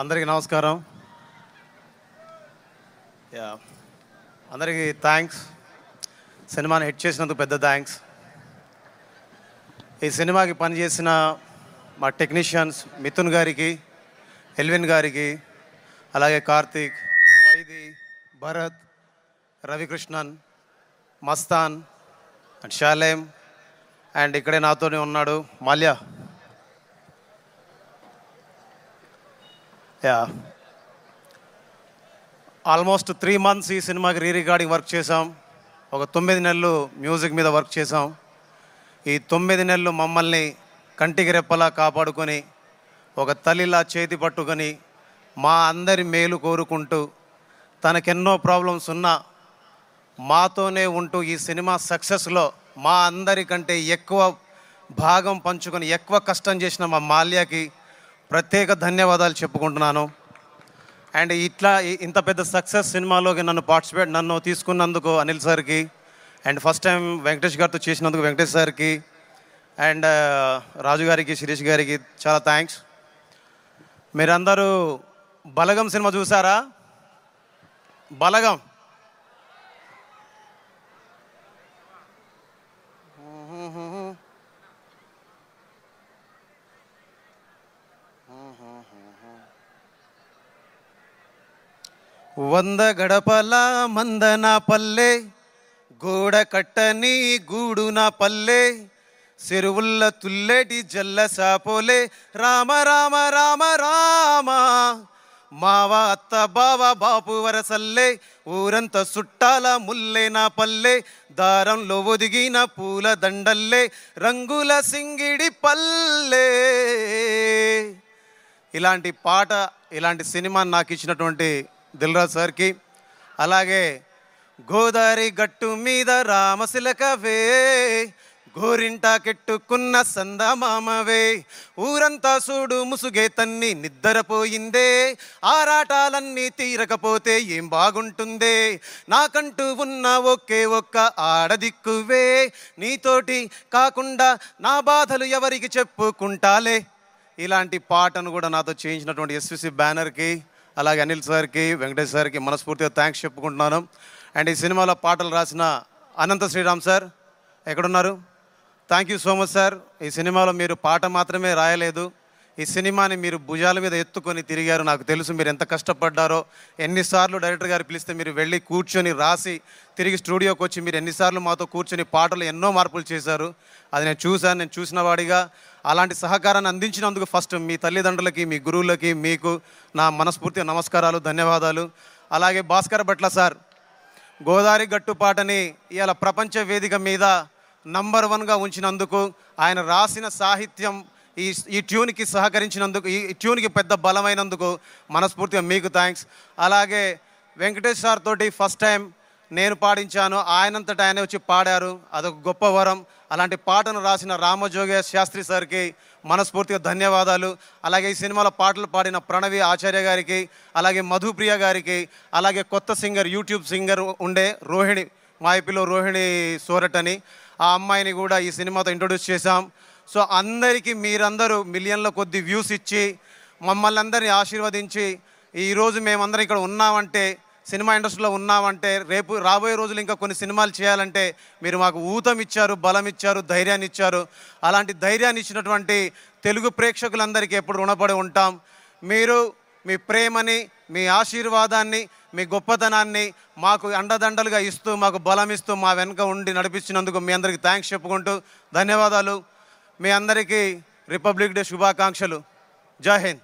అందరికీ నమస్కారం. అందరికీ థ్యాంక్స్. సినిమాని హిట్ చేసినందుకు పెద్ద థ్యాంక్స్. ఈ సినిమాకి పనిచేసిన మా టెక్నీషియన్స్ మిథున్ గారికి, ఎల్విన్ గారికి, అలాగే కార్తీక్, వైది, భరత్, రవికృష్ణన్, మస్తాన్ అండ్ షాలేం అండ్ ఇక్కడే నాతోనే ఉన్నాడు మాల్యా. ఆల్మోస్ట్ 3 months ఈ సినిమాకి రికార్డింగ్ వర్క్ చేసాం. ఒక 9 నెలలు మ్యూజిక్ మీద వర్క్ చేసాం. ఈ 9 నెలలు మమ్మల్ని కంటికి రెప్పలా కాపాడుకొని, ఒక తల్లిలా చేతి పట్టుకొని, మా అందరి మేలు కోరుకుంటూ, తనకెన్నో ప్రాబ్లమ్స్ ఉన్నా మాతోనే ఉంటూ ఈ సినిమా సక్సెస్లో మా అందరికంటే ఎక్కువ భాగం పంచుకొని ఎక్కువ కష్టం చేసిన మా మాల్యాకి ప్రత్యేక ధన్యవాదాలు చెప్పుకుంటున్నాను. అండ్ ఇంత పెద్ద సక్సెస్ సినిమాలోకి నన్ను తీసుకున్నందుకు అనిల్ సార్కి, అండ్ ఫస్ట్ టైం వెంకటేష్ గారితో చేసినందుకు వెంకటేష్ సార్కి, అండ్ రాజు గారికి, శిరీష్ గారికి చాలా థ్యాంక్స్. మీరందరూ బలగం సినిమా చూసారా? బలగం వంద గడపల మందన పల్లె, గోడ కట్టని గూడు నా పల్లె, చెరువుల్ల తుల్లెటి జల్ల సాపోలే, రామ రామ రామ రామ, మావ అత్త బావ బాపు వరసల్లే, ఊరంతా చుట్టాల ముల్లే నా పల్లె, దారంలో ఒదిగిన పూల దండల్లే, రంగుల సింగిడి పల్లె. ఇలాంటి పాట, ఇలాంటి సినిమా నాకు ఇచ్చినటువంటి దిల్రాజ్ సార్కి, అలాగే గోదావరి గట్టు మీద రామశిలకవే, గోరింటా కెట్టుకున్న సందమామవే, ఊరంతా చూడు ముసుగే తన్ని నిద్రపోయిందే, ఆరాటాలన్నీ తీరకపోతే ఏం బాగుంటుందే, నాకంటూ ఉన్న ఒకే ఒక్క ఆడదిక్కువే, నీతోటి కాకుండా నా బాధలు ఎవరికి చెప్పుకుంటాలే. ఇలాంటి పాటను కూడా నాతో చేయించినటువంటి ఎస్విసి బ్యానర్కి, అలాగే అనిల్ సార్కి, వెంకటేష్ సార్కి మనస్ఫూర్తిగా థ్యాంక్స్ చెప్పుకుంటున్నాను. అండ్ ఈ సినిమాలో పాటలు రాసిన అనంత శ్రీరామ్ సార్ ఎక్కడున్నారు? Thank you so much sir. ఈ సినిమాలో మీరు పాట మాత్రమే రాయలేదు, ఈ సినిమాని మీరు భుజాల మీద ఎత్తుకొని తిరిగారు. నాకు తెలుసు మీరు ఎంత కష్టపడ్డారో. ఎన్నిసార్లు డైరెక్టర్ గారు పిలిస్తే మీరు వెళ్ళి కూర్చొని రాసి తిరిగి స్టూడియోకి వచ్చి మీరు ఎన్నిసార్లు మాతో కూర్చొని పాటలు ఎన్నో మార్పులు చేశారు. అది నేను చూశాను. నేను చూసిన వాడిగా అలాంటి సహకారాన్ని అందించినందుకు ఫస్ట్ మీ తల్లిదండ్రులకి, మీ గురువులకి, మీకు నా మనస్ఫూర్తిగా నమస్కారాలు, ధన్యవాదాలు. అలాగే భాస్కర్ భట్ల సార్ గోదావరి గట్టు పాటని ఇవాళ ప్రపంచ వేదిక మీద నంబర్ 1గా ఉంచినందుకు, ఆయన రాసిన సాహిత్యం ఈ ట్యూన్కి సహకరించినందుకు, ఈ ట్యూన్కి పెద్ద బలమైనందుకు మనస్ఫూర్తిగా మీకు థ్యాంక్స్. అలాగే వెంకటేష్ సార్ తోటి ఫస్ట్ టైం నేను పాడించాను, ఆయనంతటా ఆయన వచ్చి పాడారు, అదొక గొప్ప వరం. అలాంటి పాటను రాసిన రామజోగయ్య శాస్త్రి సార్కి మనస్ఫూర్తిగా ధన్యవాదాలు. అలాగే ఈ సినిమాలో పాటలు పాడిన ప్రణవి ఆచార్య గారికి, అలాగే మధుప్రియ గారికి, అలాగే కొత్త సింగర్, యూట్యూబ్ సింగర్ ఉండే రోహిణి, మా ఐపీలో రోహిణి సోరట్ అని, ఆ అమ్మాయిని కూడా ఈ సినిమాతో ఇంట్రొడ్యూస్ చేశాం. సో అందరికీ మీరందరూ మిలియన్ల కొద్ది వ్యూస్ ఇచ్చి మమ్మల్ని అందరినీ ఆశీర్వదించి ఈరోజు మేమందరం ఇక్కడ ఉన్నామంటే, సినిమా ఇండస్ట్రీలో ఉన్నామంటే, రేపు రాబోయే రోజులు ఇంకా కొన్ని సినిమాలు చేయాలంటే మీరు మాకు ఊతం ఇచ్చారు, బలం ఇచ్చారు, ధైర్యాన్ని ఇచ్చారు. అలాంటి ధైర్యాన్ని ఇచ్చినటువంటి తెలుగు ప్రేక్షకులందరికీ ఎప్పుడు రుణపడి ఉంటాం. మీరు మీ ప్రేమని, మీ ఆశీర్వాదాన్ని, మీ గొప్పతనాన్ని మాకు అండదండలుగా ఇస్తూ, మాకు బలం ఇస్తూ, మా వెనుక ఉండి నడిపించినందుకు మీ అందరికీ థ్యాంక్స్ చెప్పుకుంటూ ధన్యవాదాలు. మీ అందరికీ రిపబ్లిక్ డే శుభాకాంక్షలు. జై హింద్.